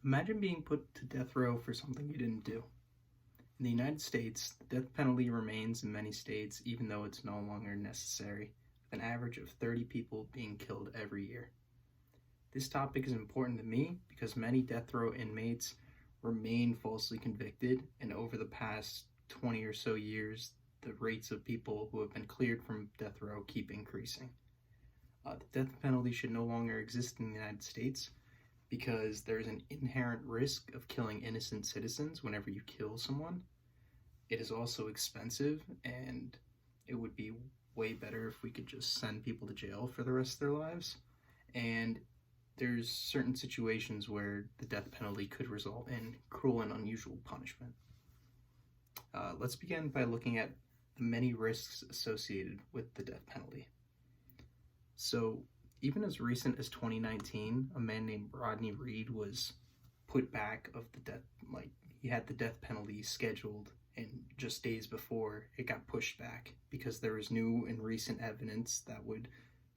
Imagine being put to death row for something you didn't do. In the United States, the death penalty remains in many states even though it's no longer necessary, with an average of 30 people being killed every year. This topic is important to me because many death row inmates remain falsely convicted, and over the past 20 or so years, the rates of people who have been cleared from death row keep increasing. The death penalty should no longer exist in the United States because there's an inherent risk of killing innocent citizens whenever you kill someone. It is also expensive, and it would be way better if we could just send people to jail for the rest of their lives. And there's certain situations where the death penalty could result in cruel and unusual punishment. Let's begin by looking at the many risks associated with the death penalty. So, even as recent as 2019, a man named Rodney Reed was put back of the death, he had the death penalty scheduled, and just days before it got pushed back because there was new and recent evidence that would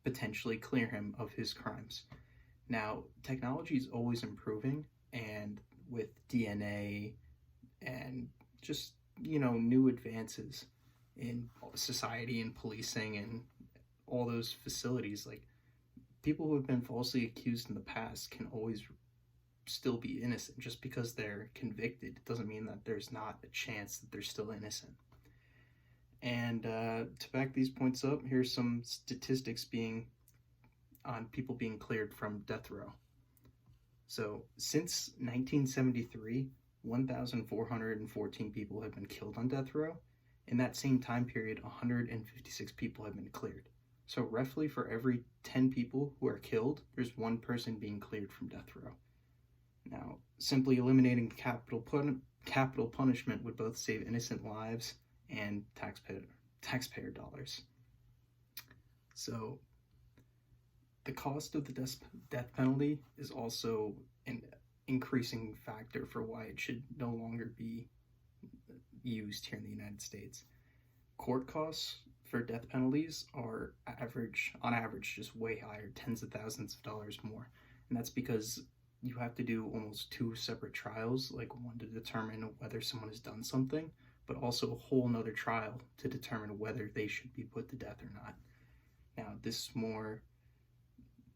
potentially clear him of his crimes. Now, technology is always improving, and with DNA and just, new advances in society and policing and all those facilities, people who have been falsely accused in the past can always still be innocent. Just because they're convicted doesn't mean that there's not a chance that they're still innocent. And to back these points up, here's some statistics on people being cleared from death row. So since 1973, 1,414 people have been killed on death row. In that same time period, 156 people have been cleared. So roughly for every 10 people who are killed, there's one person being cleared from death row. Now, simply eliminating capital punishment would both save innocent lives and taxpayer dollars. So the cost of the death penalty is also an increasing factor for why it should no longer be used here in the United States. Court costs for death penalties are on average just way higher, tens of thousands of dollars more. And that's because you have to do almost two separate trials, one to determine whether someone has done something, but also a whole nother trial to determine whether they should be put to death or not. Now, this is more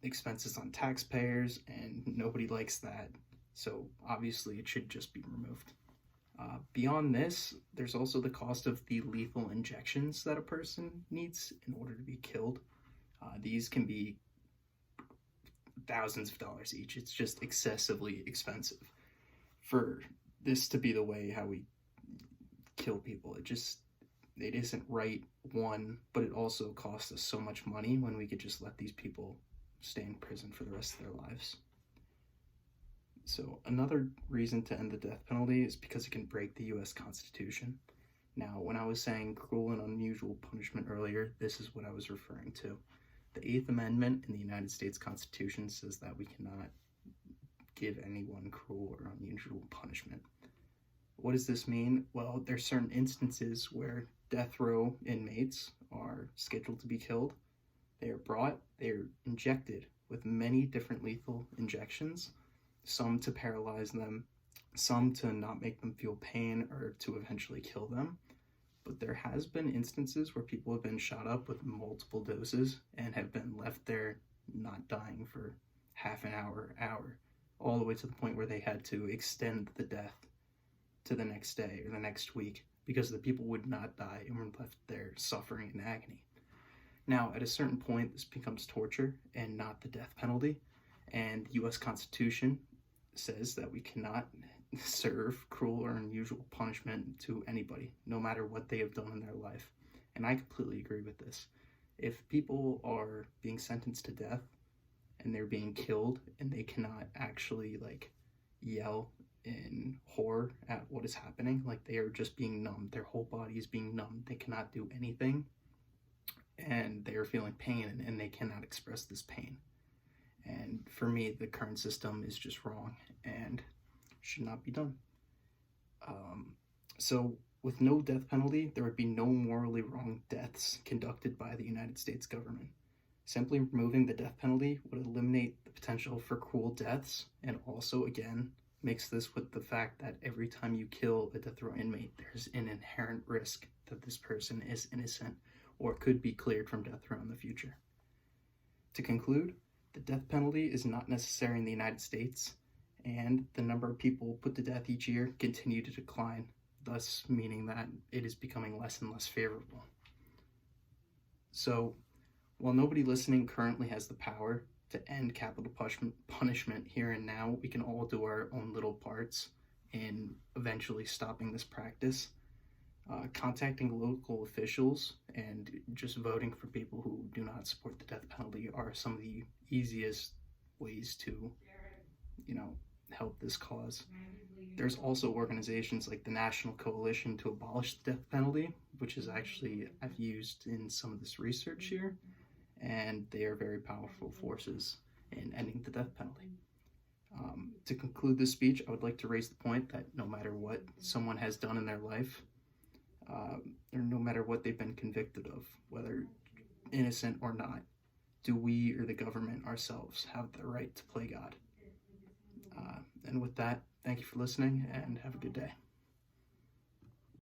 expenses on taxpayers, and nobody likes that. So obviously it should just be removed. Beyond this, there's also the cost of the lethal injections that a person needs in order to be killed. These can be thousands of dollars each. It's just excessively expensive for this to be the way how we kill people. It isn't right, one, but it also costs us so much money when we could just let these people stay in prison for the rest of their lives. So another reason to end the death penalty is because it can break the U.S. Constitution. Now, when I was saying cruel and unusual punishment earlier, this is what I was referring to. The 8th Amendment in the United States Constitution says that we cannot give anyone cruel or unusual punishment. What does this mean? Well, there's certain instances where death row inmates are scheduled to be killed. They're injected with many different lethal injections, some to paralyze them, some to not make them feel pain or to eventually kill them. But there has been instances where people have been shot up with multiple doses and have been left there not dying for half an hour, all the way to the point where they had to extend the death to the next day or the next week because the people would not die and were left there suffering in agony. Now, at a certain point, this becomes torture and not the death penalty, and the U.S. Constitution says that we cannot serve cruel or unusual punishment to anybody, no matter what they have done in their life. And I completely agree with this. If people are being sentenced to death and they're being killed and they cannot actually yell in horror at what is happening, they are just being numb, their whole body is being numb, they cannot do anything, and they are feeling pain and they cannot express this pain. And for me, the current system is just wrong and should not be done. So with no death penalty, there would be no morally wrong deaths conducted by the United States government. Simply removing the death penalty would eliminate the potential for cruel deaths and also, again, Mix this with the fact that every time you kill a death row inmate, there's an inherent risk that this person is innocent or could be cleared from death row in the future. To conclude, the death penalty is not necessary in the United States, and the number of people put to death each year continue to decline, thus meaning that it is becoming less and less favorable. So, while nobody listening currently has the power to end capital punishment here and now, we can all do our own little parts in eventually stopping this practice. Contacting local officials and just voting for people who do not support the death penalty are some of the easiest ways to, help this cause. There's also organizations like the National Coalition to Abolish the Death Penalty, which is actually I've used in some of this research here, and they are very powerful forces in ending the death penalty. To conclude this speech, I would like to raise the point that no matter what someone has done in their life, or no matter what they've been convicted of, whether innocent or not, do we or the government ourselves have the right to play God? And with that, thank you for listening and have a good day.